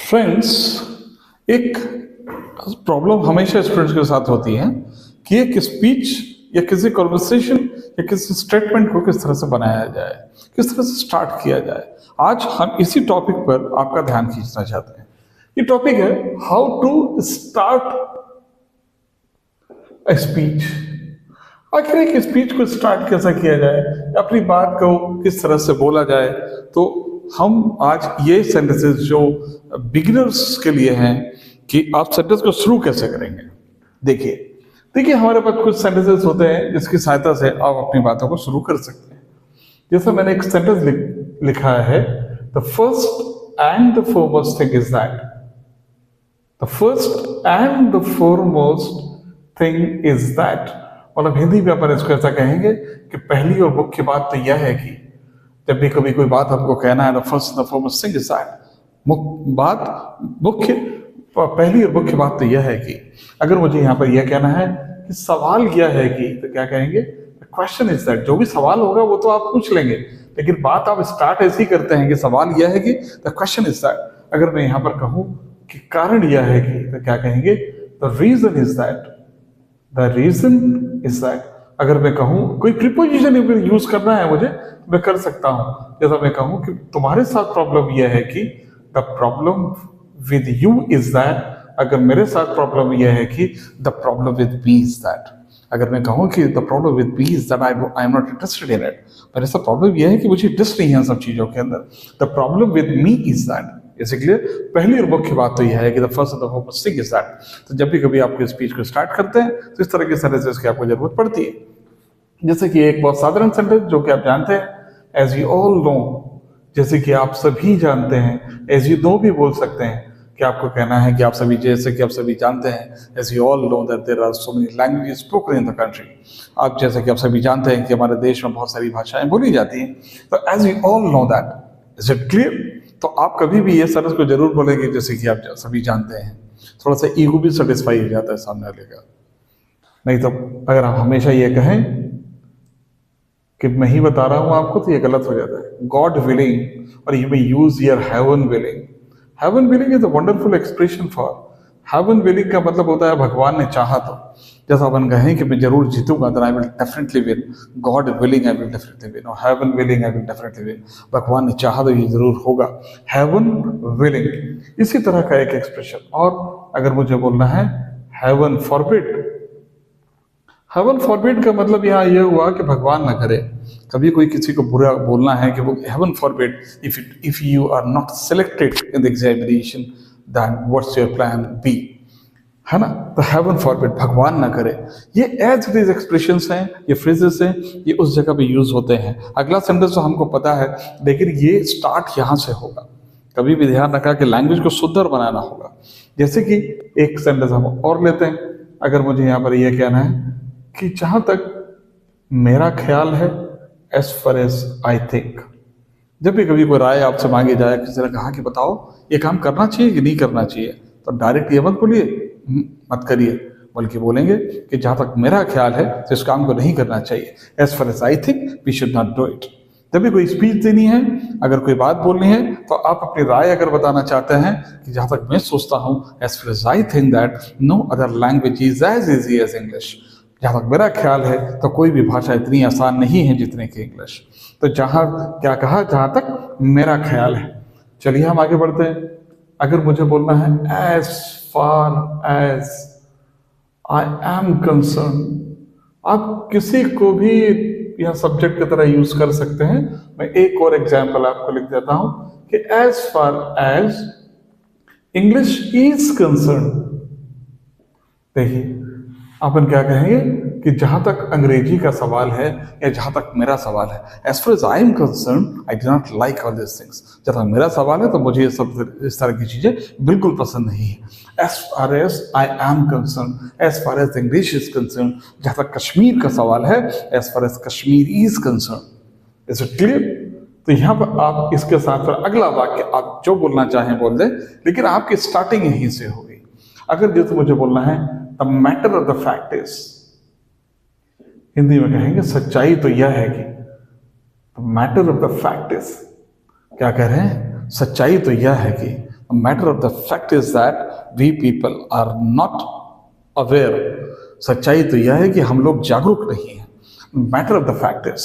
Friends, एक problem हमेशा students के साथ होती है कि एक स्पीच या किसी कॉन्वर्सेशन या किसी स्टेटमेंट को किस तरह से बनाया जाए, किस तरह से स्टार्ट किया जाए। आज हम इसी टॉपिक पर आपका ध्यान खींचना चाहते हैं। ये टॉपिक है how to start a speech. आखिर एक स्पीच को स्टार्ट कैसे किया जाए, अपनी बात को किस तरह से बोला जाए। तो हम आज ये सेंटेंसेस जो बिगिनर्स के लिए हैं कि आप सेंटेंस को शुरू कैसे करेंगे। देखिए हमारे पास कुछ सेंटेंसेस होते हैं जिसकी सहायता से आप अपनी बातों को शुरू कर सकते हैं। जैसे मैंने एक सेंटेंस लिखा है, the first and the foremost thing is that. The first and the foremost thing is that. मतलब हिंदी में अपन इसको ऐसा कहेंगे कि पहली और मुख्य बात तो यह है कि जब भी कभी कोई बात हमको कहना है, the first the foremost thing is that. पहली और मुख्य बात तो यह है कि अगर मुझे यहाँ पर यह कहना है कि सवाल यह है कि, तो क्या कहेंगे, द क्वेश्चन इज दैट। जो भी सवाल होगा वो तो आप पूछ लेंगे, लेकिन बात आप स्टार्ट ऐसी करते हैं कि सवाल यह है कि द क्वेश्चन इज दैट। अगर मैं यहाँ पर कहूँ कि कारण यह है कि, तो क्या कहेंगे, the reason is that. The reason is that. अगर मैं कहूँ कोई प्रीपोजिशन यूज करना है मुझे, मैं कर सकता हूँ। जैसा मैं कहूँ कि तुम्हारे साथ प्रॉब्लम यह है कि, the problem with you is that. अगर मेरे साथ प्रॉब्लम यह है कि, the problem with me is that. अगर मैं कहूँ कि the problem with me is that I am not interested in it. मेरे साथ प्रॉब्लम यह है कि मुझे इंटरेस्ट नहीं है सब चीजों के अंदर। The problem with me is that. इसलिए पहली और मुख्य बात तो यह है कि the first the foremost thing is that. तो जब भी कभी आपके स्पीच को स्टार्ट करते हैं तो इस तरह के सेंटेंसेस की आपको जरूरत पड़ती है। जैसे कि एक बहुत साधारण सेंटेंस जो कि आप जानते हैं, एज यू ऑल नो। जैसे कि आप सभी जानते हैं, एज यू नो भी बोल सकते हैं कि आपको कहना है कि आप सभी, जैसे कि आप सभी जानते हैं, as you all know that there are so many languages spoken in the country. आप जैसे कि आप सभी जानते हैं कि हमारे देश में बहुत सारी भाषाएं बोली जाती हैं। तो as you all know that, is it clear. तो आप कभी भी ये सेंटेंस को जरूर बोलेंगे जैसे कि आप सभी जानते हैं। थोड़ा सा ईगो भी सेटिस्फाई हो जाता है सामने वाले का। नहीं तो अगर आप हमेशा ये कहें कि मैं ही बता रहा हूं आपको, तो ये गलत हो जाता है। गॉड विलिंग, और you may use your heaven willing. Heaven willing is a wonderful expression for. Heaven willing का मतलब होता है भगवान ने चाहा तो। जैसा अपन कहें कि मैं जरूर जीतूंगा, then I will definitely win. God willing, I will definitely win. और heaven willing, I will definitely win. भगवान ने चाहा तो ये जरूर होगा। heaven willing, इसी तरह का एक एक्सप्रेशन। और अगर मुझे बोलना है heaven forbid, हेवन फॉरबिड का मतलब यहाँ यह हुआ कि भगवान ना करे। कभी कोई किसी को बुरा बोलना है कि वो heaven forbid, if you are not selected in the examination, then what's your plan B, है ना। तो हेवन फॉरबिड, भगवान ना करे। ये एज इट इज एक्सप्रेशंस हैं, ये फ्रेजेस हैं, ये उस जगह पे यूज होते हैं। अगला सेंटेंस तो हमको पता है, लेकिन ये स्टार्ट यहाँ से होगा। कभी भी ध्यान रखा कि लैंग्वेज को सुंदर बनाना होगा। जैसे कि एक सेंटेंस हम और लेते हैं। अगर मुझे यहाँ पर यह कहना है कि जहां तक मेरा ख्याल है, as far as I think. जब भी कभी कोई राय आपसे मांगी जाए, किसी ने कहा कि बताओ ये काम करना चाहिए कि नहीं करना चाहिए, तो डायरेक्ट ये मत बोलिए, मत करिए, बल्कि बोलेंगे कि जहां तक मेरा ख्याल है तो इस काम को नहीं करना चाहिए। As far as I think we should not do it. जब भी कोई स्पीच देनी है, अगर कोई बात बोलनी है, तो आप अपनी राय अगर बताना चाहते हैं कि जहां तक मैं सोचता हूं, as far as I think that no other language is as easy as English. जहां तक मेरा ख्याल है तो कोई भी भाषा इतनी आसान नहीं है जितने की इंग्लिश। तो जहां क्या कहा, जहां तक मेरा ख्याल है। चलिए हम आगे बढ़ते हैं। अगर मुझे बोलना है as far as I am concerned, आप किसी को भी यह सब्जेक्ट की तरह यूज कर सकते हैं। मैं एक और एग्जाम्पल आपको लिख देता हूं कि as far as English is concerned. देखिए अपन क्या कहेंगे कि जहां तक अंग्रेजी का सवाल है या जहां तक मेरा सवाल है, as far as I am concerned I do not like all this things. जहां तक मेरा सवाल है तो मुझे ये सब इस तरह की चीजें बिल्कुल पसंद नहीं है। As far as I am concerned, as far as English is concerned, जहां तक कश्मीर का सवाल है, as far as Kashmir is concerned. Is it clear. तो यहाँ पर आप इसके साथ फिर अगला वाक्य आप जो बोलना चाहें बोल दें, लेकिन आपकी स्टार्टिंग यहीं से होगी। अगर जैसे मुझे बोलना है the matter of the fact is, Hindi में कहेंगे सच्चाई तो यह है कि, the matter of the fact is, क्या कह रहे हैं, सच्चाई तो यह है कि, matter of the fact is that we people are not aware. सच्चाई तो यह है कि हम लोग जागरूक नहीं हैं। Matter of the fact is,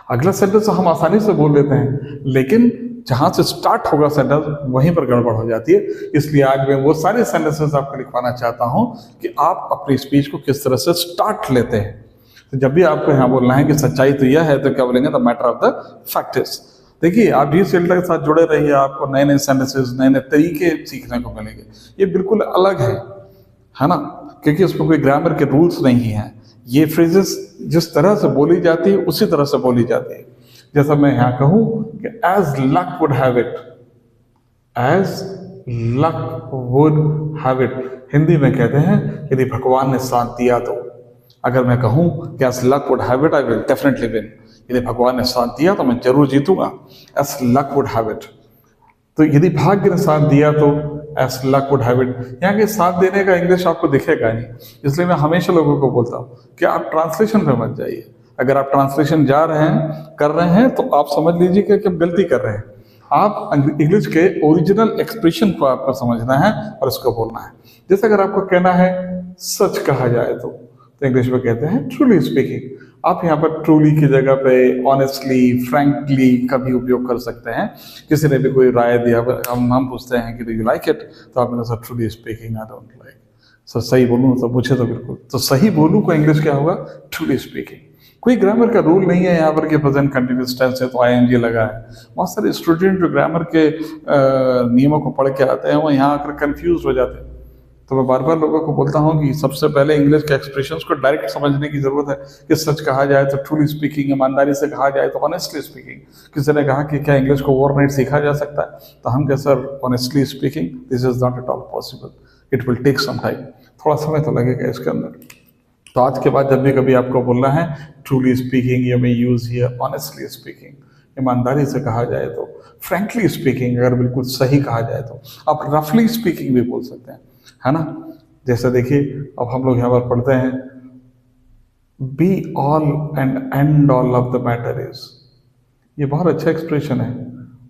अगला सेंटेंस हम आसानी से बोल लेते हैं, लेकिन जहां से स्टार्ट होगा सेंटेंस वहीं पर गड़बड़ हो जाती है। इसलिए आज मैं वो सारे सेंटेंसेस आपको लिखवाना चाहता हूं कि आप अपनी स्पीच को किस तरह से स्टार्ट लेते हैं। तो जब भी आपको यहाँ बोलना है कि सच्चाई तो यह है, तो क्या बोलेंगे? The matter of the fact is. देखिए, आप भी सेल्टा के साथ जुड़े रहिए, आपको नए नए सेंटेंसेस, नए नए तरीके सीखने को मिलेंगे। ये बिल्कुल अलग है ना, क्योंकि उसमें कोई ग्रामर के रूल्स नहीं है। ये फ्रेजेस जिस तरह से बोली जाती है उसी तरह से बोली जाती है। जैसा मैं यहाँ कहूँ कि as luck would have it, as luck would have it, Hindi में कहते हैं यदि भगवान ने साथ दिया तो। अगर मैं कहूँ कि as luck would have it I will definitely win, यदि भगवान ने साथ दिया तो मैं जरूर जीतूंगा, as luck would have it. तो यदि भाग्य ने साथ दिया तो as luck would have it. यहाँ के साथ देने का इंग्लिश आपको दिखेगा नहीं, इसलिए मैं हमेशा लोगों को बोलता हूँ कि आप ट्रांसलेशन पे मत जाइए। अगर आप ट्रांसलेशन जा रहे हैं, कर रहे हैं, तो आप समझ लीजिए कि आप गलती कर रहे हैं। आप इंग्लिश के ओरिजिनल एक्सप्रेशन को आपको समझना है और उसको बोलना है। जैसे अगर आपको कहना है सच कहा जाए तो इंग्लिश में कहते हैं ट्रूली स्पीकिंग। आप यहाँ पर ट्रूली की जगह पे ऑनेस्टली, फ्रैंकली का भी उपयोग कर सकते हैं। किसी ने भी कोई राय दिया, हम पूछते हैं कि डू यू लाइक इट, तो आपने कहा truly speaking I don't like. So सही बोलूँ तो पूछे तो बिल्कुल, तो सही बोलूँ को इंग्लिश क्या होगा? Truly speaking. कोई ग्रामर का रूल नहीं है यहाँ पर कि प्रेजेंट कंटिन्यूअस टेंस है तो आईएनजी लगा है। बहुत सारे स्टूडेंट जो ग्रामर के नियमों को पढ़ के आते हैं वो यहाँ आकर कंफ्यूज हो जाते हैं। तो मैं बार बार लोगों को बोलता हूँ कि सबसे पहले इंग्लिश के एक्सप्रेशंस को डायरेक्ट समझने की जरूरत है कि सच कहा जाए तो ट्रूली स्पीकिंग, ईमानदारी से कहा जाए तो ऑनेस्टली स्पीकिंग। किसी ने कहा कि क्या इंग्लिश को ओवरनाइट सीखा जा सकता है, तो हम कह sir honestly speaking this is not at all possible, it will take some time, थोड़ा समय तो लगेगा इसके अंदर। तो आज के बाद जब भी कभी आपको बोलना है truly speaking, you may use here honestly speaking, ईमानदारी से कहा जाए तो, फ्रैंकली स्पीकिंग अगर बिल्कुल सही कहा जाए तो, आप रफली स्पीकिंग भी बोल सकते हैं, है ना। जैसे देखिए, अब हम लोग यहाँ पर पढ़ते हैं be all and and all of the matter is. ये बहुत अच्छा एक्सप्रेशन है,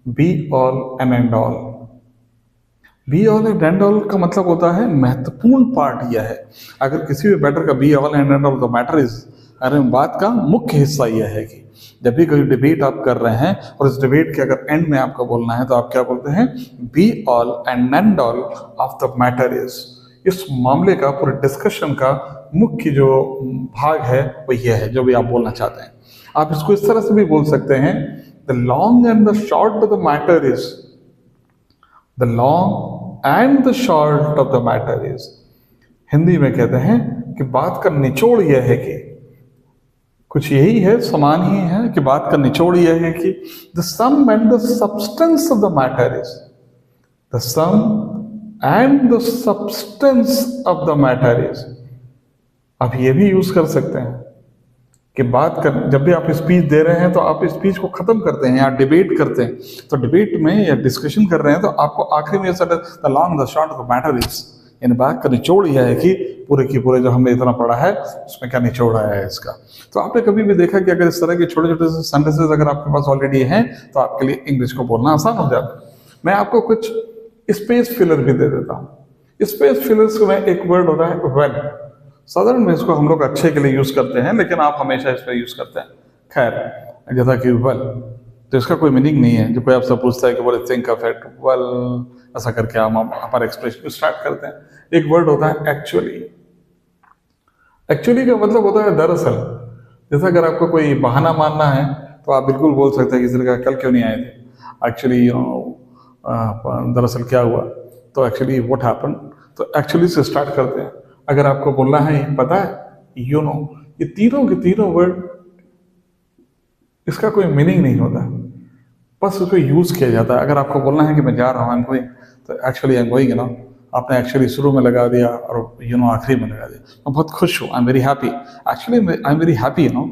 be all and and all. Be all and all का मतलब होता है महत्वपूर्ण पार्ट यह है। अगर किसी भी मैटर का be all and all the matter is, अरे बात का मुख्य हिस्सा यह है कि जब भी कोई डिबेट आप कर रहे हैं और इस डिबेट के अगर एंड में आपको बोलना है तो आप क्या बोलते हैं? Be all and all of the matter is. इस मामले का, पूरे डिस्कशन का मुख्य जो भाग है वो यह है जो भी आप बोलना चाहते हैं। आप इसको इस तरह से भी बोल सकते हैं, the long and the short of the matter is, the long and the short of the matter is. Hindi में कहते हैं कि बात का निचोड़ यह है कि, कुछ यही है, समान ही है कि बात का निचोड़ यह है कि the sum and the substance of the matter is, the sum and the substance of the matter is. आप ये भी यूज कर सकते हैं कि बात कर, जब भी आप स्पीच दे रहे हैं तो आप स्पीच को खत्म करते हैं या डिबेट करते हैं, तो डिबेट में या डिस्कशन कर रहे हैं तो आपको आखिरी में the long the short of the matter is, यानी बात का निचोड़ यह है कि पूरे की पूरे जो हमने इतना पढ़ा है उसमें क्या निचोड़ आया है इसका। तो आपने कभी भी देखा कि अगर इस तरह के छोटे छोटे से सेंटेंसेस अगर आपके पास ऑलरेडी हैं तो आपके लिए इंग्लिश को बोलना आसान हो जाता है। मैं आपको कुछ स्पेस फिलर भी दे देता हूँ। स्पेस फिलर्स में एक वर्ड होता है वेल। साधारण में इसको हम लोग अच्छे के लिए यूज करते हैं, लेकिन आप हमेशा इस पर यूज करते हैं। खैर, जैसा कि वेल, तो इसका कोई मीनिंग नहीं है। जो कोई आपसे पूछता है कि बोले थिंक ऑफ इट, वेल, ऐसा करके हम हमारे एक्सप्रेशन को स्टार्ट करते हैं। एक वर्ड होता है एक्चुअली। एक्चुअली का मतलब होता है दरअसल। जैसा अगर आपको कोई बहाना मानना है तो आप बिल्कुल बोल सकते हैं किसी ने कहा कल क्यों नहीं आए थे, एक्चुअली दरअसल क्या हुआ, तो एक्चुअली व्हाट हैपन, तो एक्चुअली से स्टार्ट करते हैं। अगर आपको बोलना है पता है, यू नो, ये तीनों के तीनों वर्ड, इसका कोई मीनिंग नहीं होता, बस उसको यूज किया जाता है। अगर आपको बोलना है कि मैं जा रहा हूँ, आई एम गोइंग, तो एक्चुअली आई एम गोइंग, ना, आपने एक्चुअली शुरू में लगा दिया और यू नो आखिरी में लगा दिया। मैं बहुत खुश हूँ, I am very happy, actually I am very happy, you know,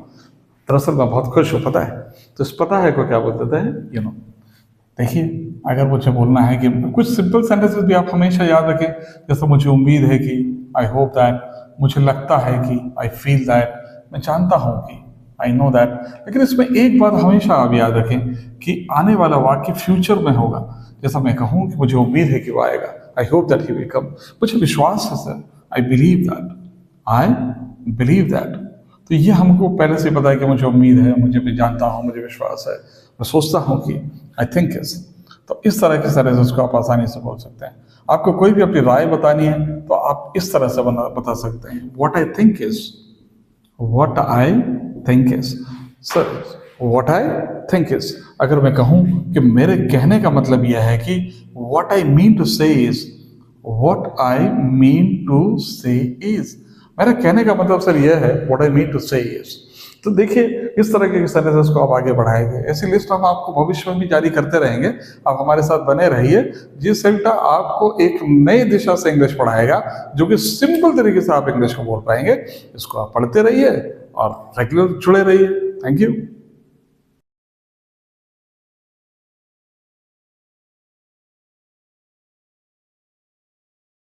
दरअसल मैं बहुत खुश हूँ, पता है। तो इस पता है को क्या बोलते हैं? You know. देखिए, अगर मुझे बोलना है कि कुछ सिंपल सेंटेंसेस भी आप हमेशा याद रखें, जैसे मुझे उम्मीद है कि, आई होप दैट, मुझे लगता है कि, आई फील दैट, मैं जानता हूँ कि, आई नो दैट। लेकिन इसमें एक बात हमेशा आप याद रखें कि आने वाला वाक्य फ्यूचर में होगा। जैसा मैं कहूँ कि मुझे उम्मीद है कि वो आएगा, I hope that he will come, मुझे विश्वास है sir, I believe that, I believe that. तो ये हमको पहले से पता है कि मुझे उम्मीद है, मुझे भी जानता हूँ, मुझे विश्वास है, मैं सोचता हूँ कि आई थिंक इज। तो इस तरह के सारे को आप आसानी से बोल सकते हैं। आपको कोई भी अपनी राय बतानी है तो आप इस तरह से बता सकते हैं, what I think is, what I think is. Sir what I think is, अगर मैं कहूँ कि मेरे कहने का मतलब यह है कि what I mean to say is, what I mean to say is, मेरा कहने का मतलब सर यह है, what I mean to say is. तो देखिए इस तरह के सेंटेंसेस को आप आगे बढ़ाएंगे, ऐसी लिस्ट हम आपको भविष्य में भी जारी करते रहेंगे। आप हमारे साथ बने रहिए, जी सेल्टा आपको एक नई दिशा से इंग्लिश पढ़ाएगा, जो कि सिंपल तरीके से आप इंग्लिश को बोल पाएंगे। इसको आप पढ़ते रहिए और रेगुलर जुड़े रहिए। Thank you.